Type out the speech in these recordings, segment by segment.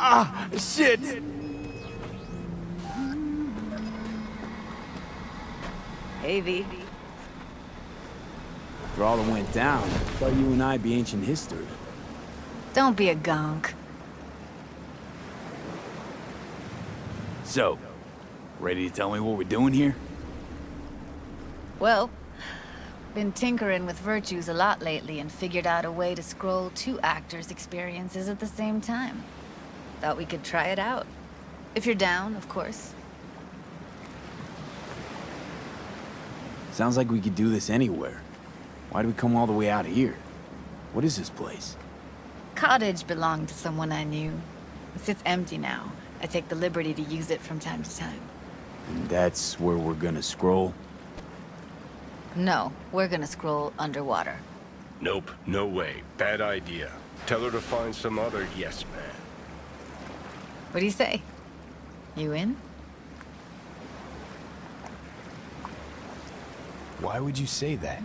Ah, shit! Hey, V. After all that went down, I thought you and I'd be ancient history. Don't be a gonk. So, ready to tell me what we're doing here? Well, been tinkering with virtues a lot lately and figured out a way to scroll two actors' experiences at the same time. Thought we could try it out. If you're down, of course. Sounds like we could do this anywhere. Why do we come all the way out here? What is this place? Cottage belonged to someone I knew. It sits empty now. I take the liberty to use it from time to time. And that's where we're gonna scroll? No, we're gonna scroll underwater. Nope, no way. Bad idea. Tell her to find some other yes man. What do you say? You in? Why would you say that?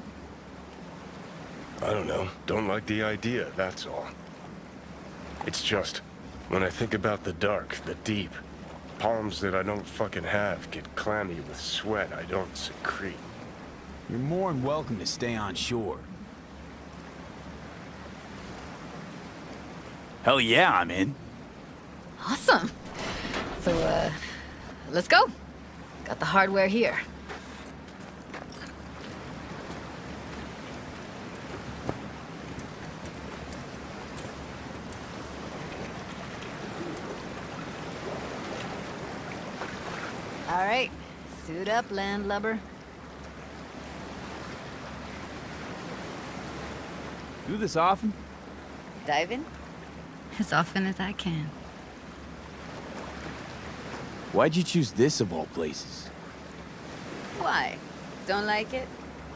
I don't know. Don't like the idea, that's all. It's just, when I think about the dark, the deep, palms that I don't fucking have get clammy with sweat I don't secrete. You're more than welcome to stay on shore. Hell yeah, I'm in. Awesome. So, let's go. Got the hardware here. All right, suit up, landlubber. Do this often? Dive in? As often as I can. Why'd you choose this of all places? Why? Don't like it?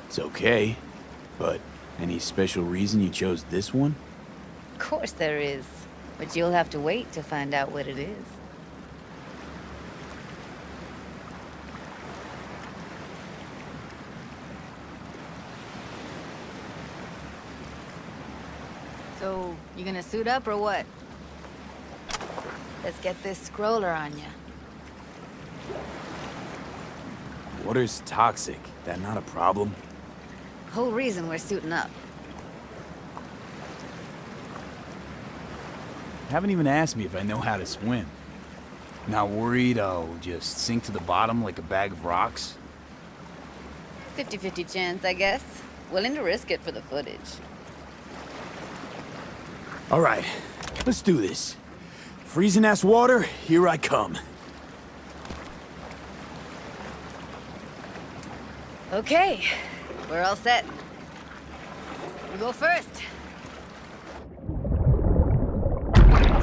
It's okay, but any special reason you chose this one? Of course there is. But you'll have to wait to find out what it is. So, you gonna suit up or what? Let's get this scroller on ya. Water's toxic. That not a problem? Whole reason we're suiting up. Haven't even asked me if I know how to swim. Not worried I'll just sink to the bottom like a bag of rocks? 50-50 chance, I guess. Willing to risk it for the footage. All right, let's do this. Freezing-ass water, here I come. Okay, we're all set. You go first.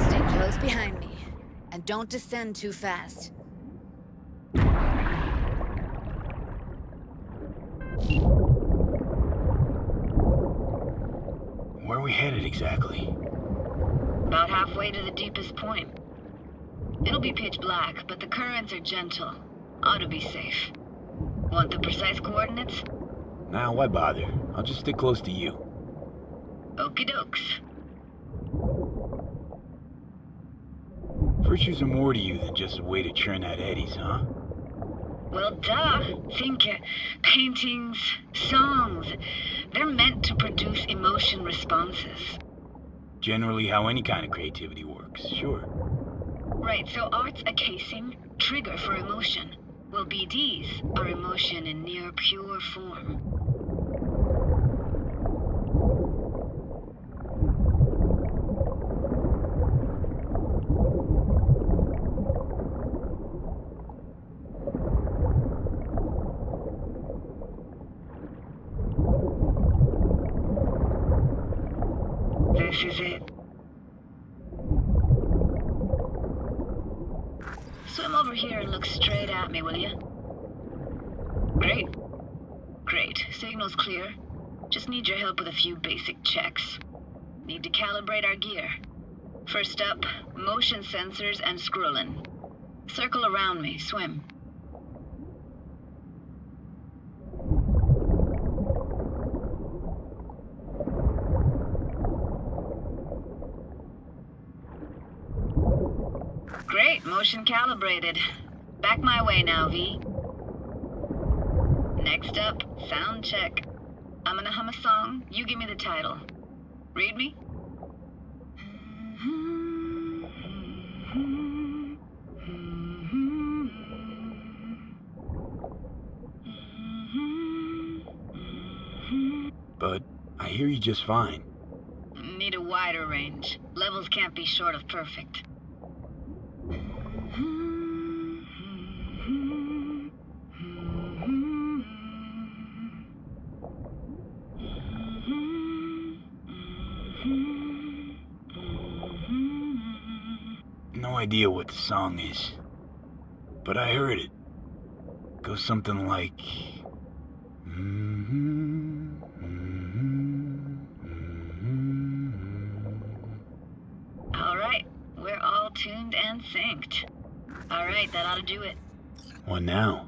Stay close behind me, and don't descend too fast. Where are we headed exactly? About halfway to the deepest point. It'll be pitch black, but the currents are gentle. Ought to be safe. Want the precise coordinates? Nah, why bother? I'll just stick close to you. Okie dokes. Virtues are more to you than just a way to churn out eddies, huh? Well, duh. Think paintings, songs. They're meant to produce emotion responses. Generally how any kind of creativity works, sure. Right, so art's a casing, trigger for emotion. Well, BDs are emotion in near pure form. This is it. Swim over here and look straight at me, will you? Great. Great. Signal's clear. Just need your help with a few basic checks. Need to calibrate our gear. First up, motion sensors and scrolling. Circle around me, swim. Great, motion calibrated. Back my way now, V. Next up, sound check. I'm gonna hum a song, you give me the title. Read me? But I hear you just fine. Need a wider range. Levels can't be short of perfect. No idea what the song is, but I heard it. Goes something like... All right, we're all tuned and synced. All right, that ought to do it. What now?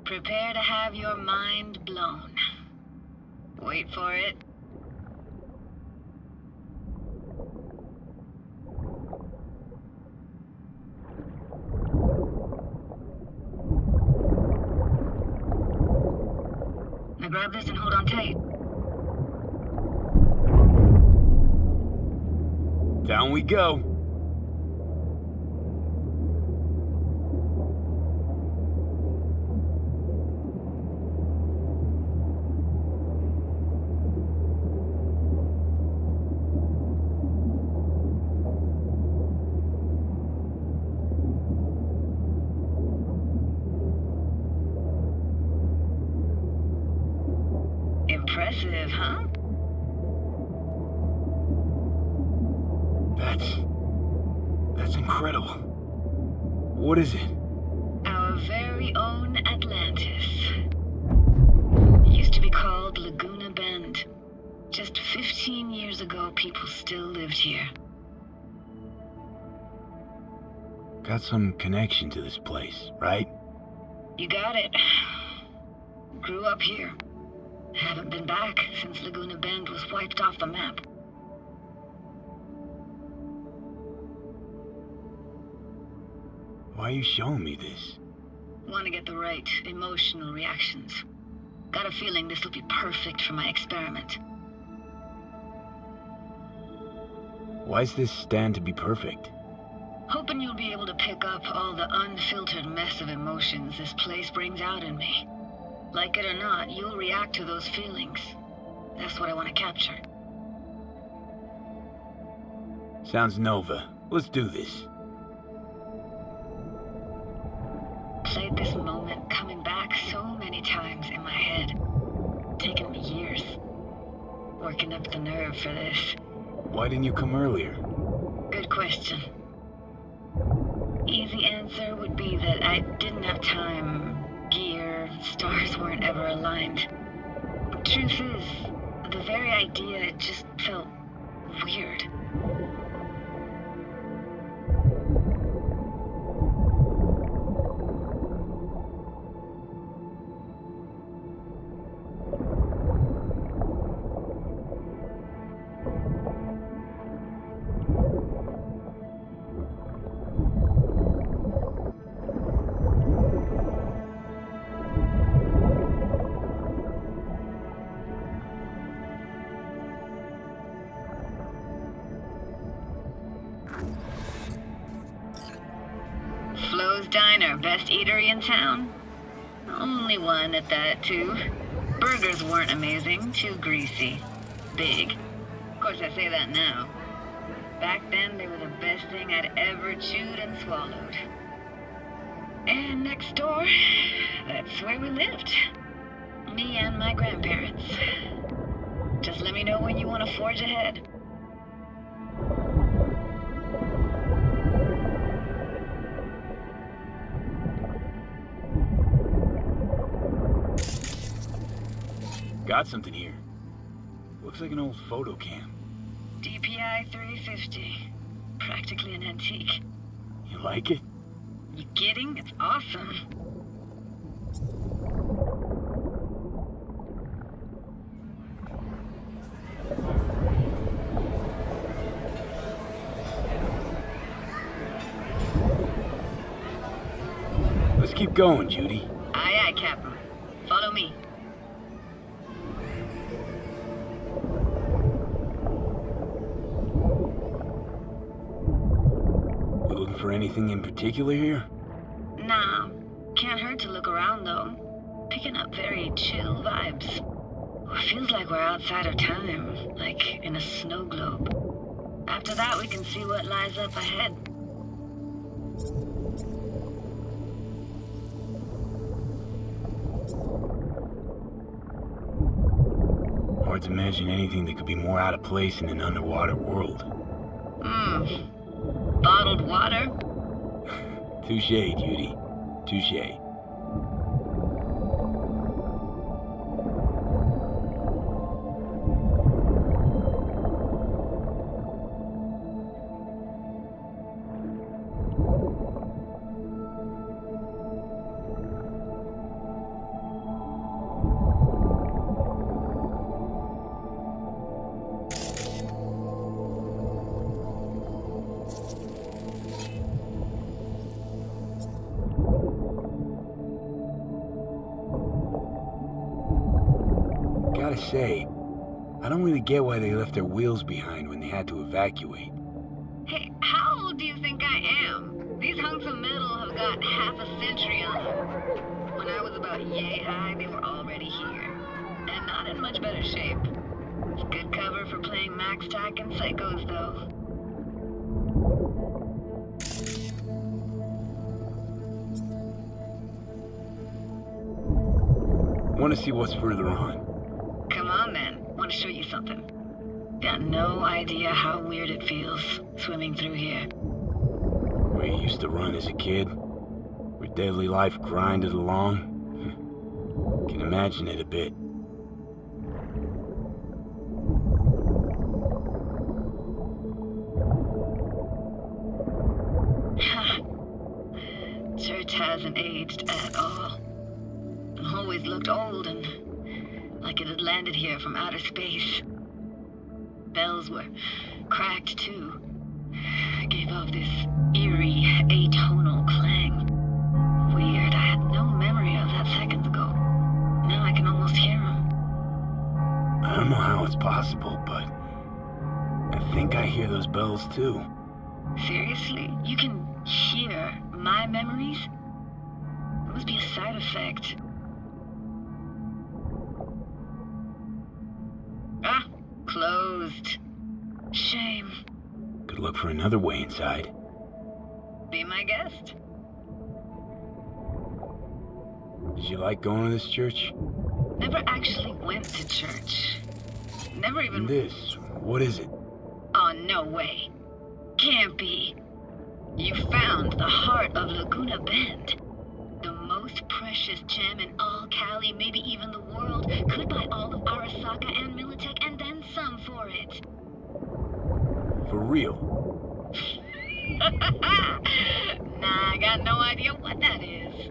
Prepare to have your mind blown. Wait for it. Now grab this and hold on tight. Down we go. Impressive, huh? That's incredible. What is it? Our very own Atlantis. Used to be called Laguna Bend. Just 15 years ago, people still lived here. Got some connection to this place, right? You got it. Grew up here. Haven't been back since Laguna Bend was wiped off the map. Why are you showing me this? Want to get the right emotional reactions. Got a feeling this will be perfect for my experiment. Why's this stand to be perfect? Hoping you'll be able to pick up all the unfiltered mess of emotions this place brings out in me. Like it or not, you'll react to those feelings. That's what I want to capture. Sounds Nova. Let's do this. Played this moment coming back so many times in my head. Taken me years. Working up the nerve for this. Why didn't you come earlier? Good question. Easy answer would be that I didn't have time. Gear, stars weren't ever aligned. Truth is, the very idea, it just felt weird. Flo's Diner, best eatery in town? Only one at that, too. Burgers weren't amazing, too greasy. Big. Of course, I say that now. Back then, they were the best thing I'd ever chewed and swallowed. And next door, that's where we lived. Me and my grandparents. Just let me know when you want to forge ahead. Got something here. Looks like an old photo cam. DPI 350. Practically an antique. You like it? You kidding? It's awesome. keep going, Judy. Aye, aye, Captain. Follow me. You looking for anything in particular here? Nah, can't hurt to look around though. Picking up very chill vibes. Feels like we're outside of time, like in a snow globe. After that, we can see what lies up ahead. Hard to imagine anything that could be more out of place in an underwater world. Bottled water? Touche, Judy. Touche. Gotta say, I don't really get why they left their wheels behind when they had to evacuate. Hey, how old do you think I am? These hunks of metal have got half a century on them. When I was about yay high, they were already here. And not in much better shape. It's good cover for playing Max Tack and Psychos, though. Want to see what's further on? Come on, then. Want to show you something. Got no idea how weird it feels, swimming through here. Where you used to run as a kid? Where daily life grinded along? Can imagine it a bit. Church hasn't aged at all. Always looked old and like it had landed here from outer space. Bells were cracked too. Gave off this eerie, atonal clang. Weird, I had no memory of that seconds ago. Now I can almost hear them. I don't know how it's possible, but I think I hear those bells too. Seriously? You can hear my memories? It must be a side effect. Ah, closed. Shame. Could look for another way inside. Be my guest. Did you like going to this church? Never actually went to church. Never even... And this, what is it? Oh, no way. Can't be. You found the heart of Laguna Bend. The most precious gem in all Cali, maybe even the world. Could buy all of Arasaka and Militech and then some for it. For real? Nah, I got no idea what that is.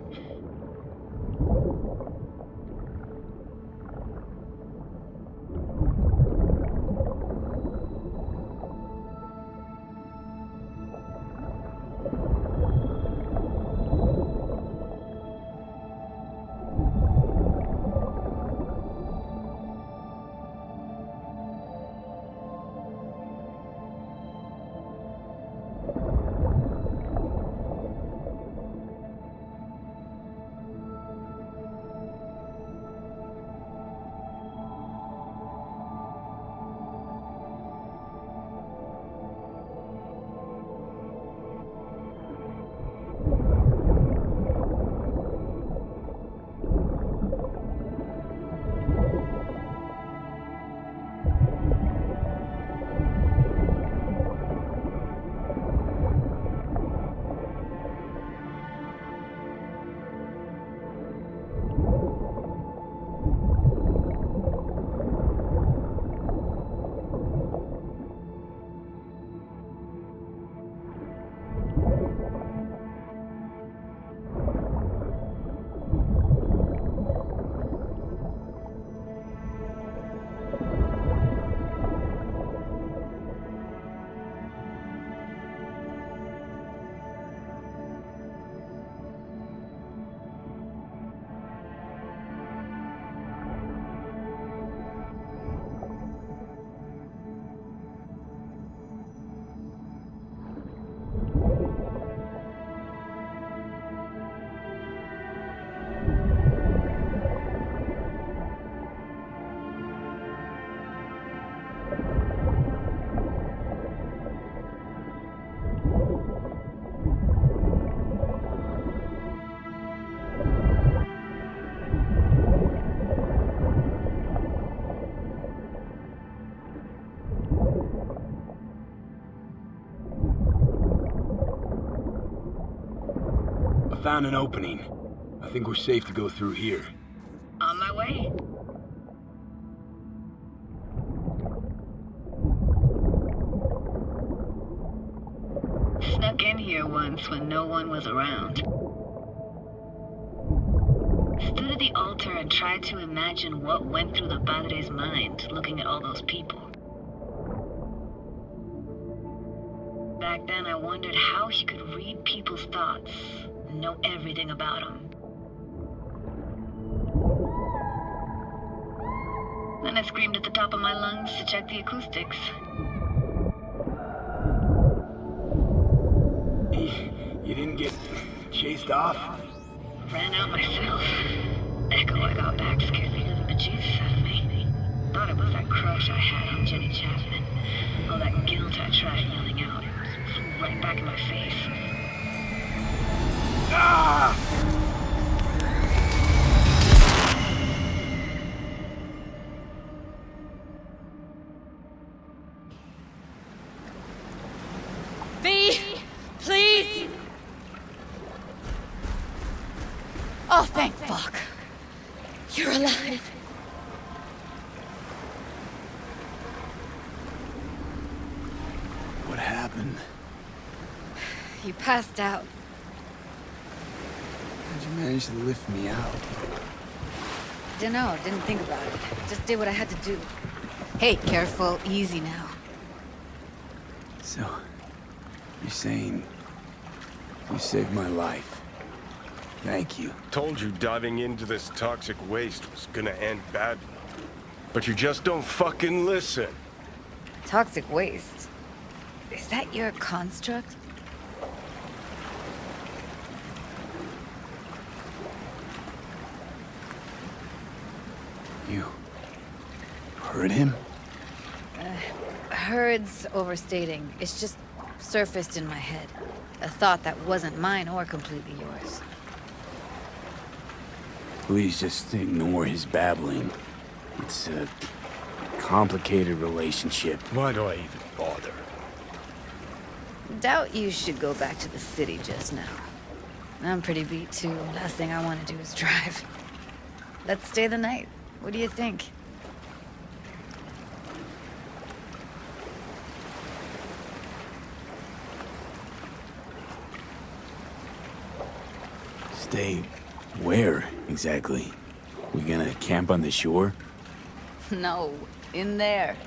Found an opening. I think we're safe to go through here. On my way. Snuck in here once when no one was around. Stood at the altar and tried to imagine what went through the Padre's mind looking at all those people. Back then I wondered how he could read people's thoughts and know everything about them. Then I screamed at the top of my lungs to check the acoustics. You didn't get chased off? Ran out myself. Echo I got back scared me to the bejesus out of me. Thought it was that crush I had on Jenny Chapman. All that guilt I tried yelling out. Flew right back in my face. Ah! V, please! Oh, thank fuck. You're alive. What happened? You passed out. How'd you manage to lift me out? Dunno, didn't think about it. Just did what I had to do. Hey, careful, easy now. So, you're saying you saved my life. Thank you. Told you diving into this toxic waste was gonna end badly. But you just don't fucking listen. Toxic waste. Is that your construct? You heard him? Heard's overstating. It's just surfaced in my head. A thought that wasn't mine or completely yours. Please just ignore his babbling. It's a complicated relationship. Why do I even bother? Doubt you should go back to the city just now. I'm pretty beat too. Last thing I want to do is drive. Let's stay the night. What do you think? Stay where, exactly? We gonna camp on the shore? No, in there.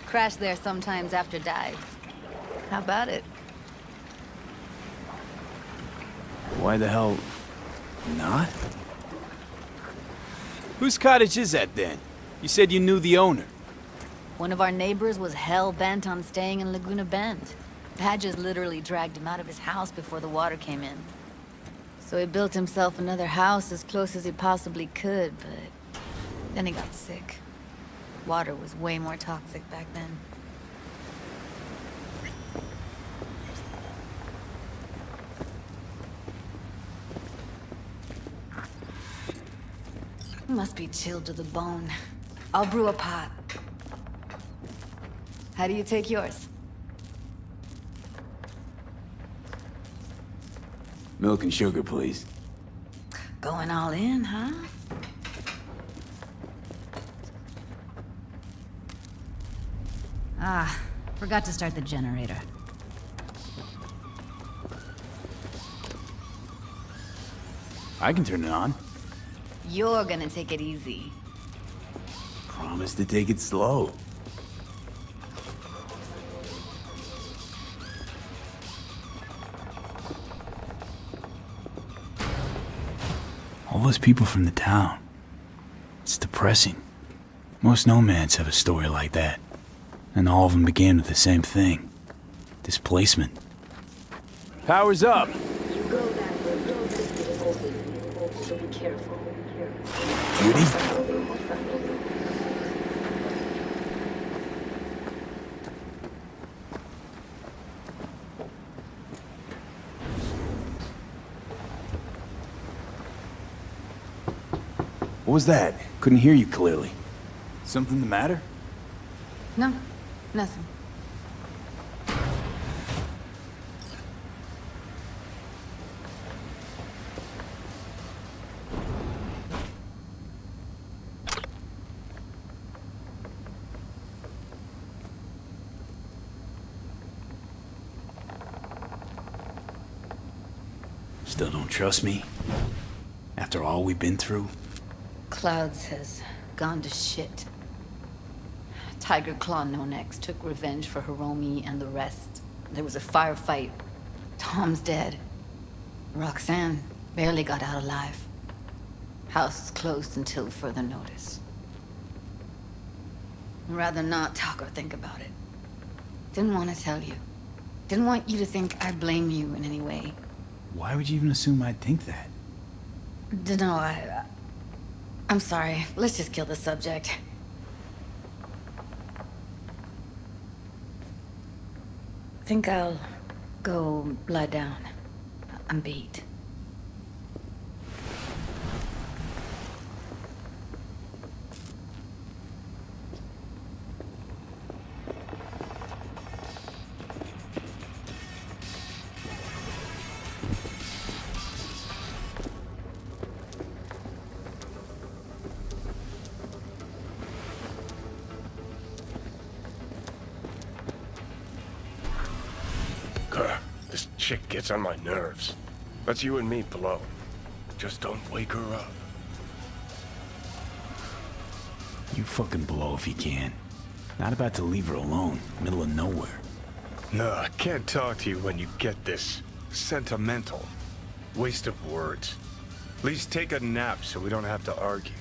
Crash there sometimes after dives. How about it? Why the hell not? Whose cottage is that then? You said you knew the owner. One of our neighbors was hell-bent on staying in Laguna Bend. Badges literally dragged him out of his house before the water came in. So he built himself another house as close as he possibly could, but then he got sick. Water was way more toxic back then. Must be chilled to the bone. I'll brew a pot. How do you take yours? Milk and sugar, please. Going all in, huh? Ah, forgot to start the generator. I can turn it on. You're gonna take it easy. Promise to take it slow. All those people from the town. It's depressing. Most nomads have a story like that. And all of them began with the same thing. Displacement. Power's up. Judy? What was that? Couldn't hear you clearly. Something the matter? No, nothing. Still don't trust me? After all we've been through? Clouds has gone to shit. Tiger Claw No Next took revenge for Hiromi and the rest. There was a firefight. Tom's dead. Roxanne barely got out alive. House is closed until further notice. I'd rather not talk or think about it. Didn't want to tell you. Didn't want you to think I blame you in any way. Why would you even assume I'd think that? Dunno, I'm sorry. Let's just kill the subject. Think I'll go lie down. I'm beat. This chick gets on my nerves. Let's you and me blow. Just don't wake her up. You fucking blow if you can. Not about to leave her alone, middle of nowhere. No, I can't talk to you when you get this sentimental. Waste of words. At least take a nap so we don't have to argue.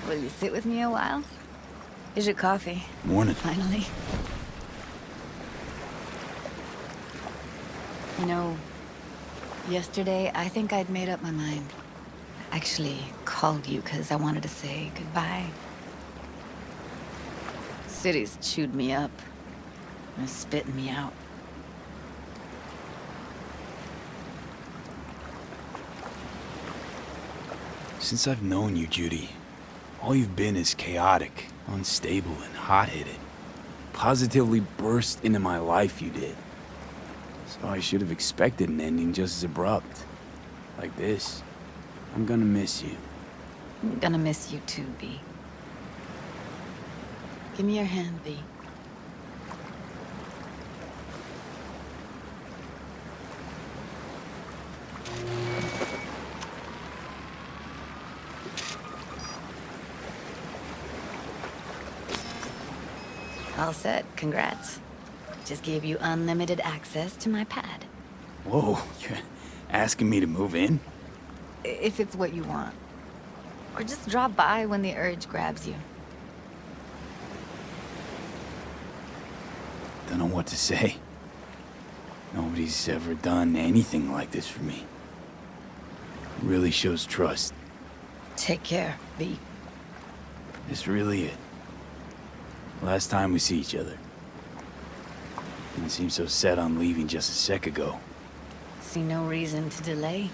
Will you sit with me a while? Here's your coffee. Morning. Finally. You know, yesterday I think I'd made up my mind. Actually called you because I wanted to say goodbye. City's chewed me up. And spitting me out. Since I've known you, Judy, all you've been is chaotic, unstable, and hot-headed. Positively burst into my life, you did. So I should have expected an ending just as abrupt. Like this. I'm gonna miss you. I'm gonna miss you too, V. Give me your hand, V. All set. Congrats. Just gave you unlimited access to my pad. Whoa, you're asking me to move in? If it's what you want. Or just drop by when the urge grabs you. Don't know what to say. Nobody's ever done anything like this for me. Really shows trust. Take care, V. This really it. Last time we see each other. Didn't seem so set on leaving just a sec ago. See no reason to delay.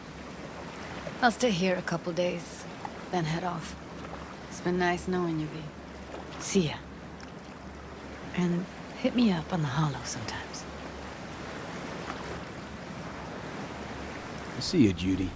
I'll stay here a couple days, then head off. It's been nice knowing you, V. See ya. And hit me up on the holo sometimes. See you, Judy.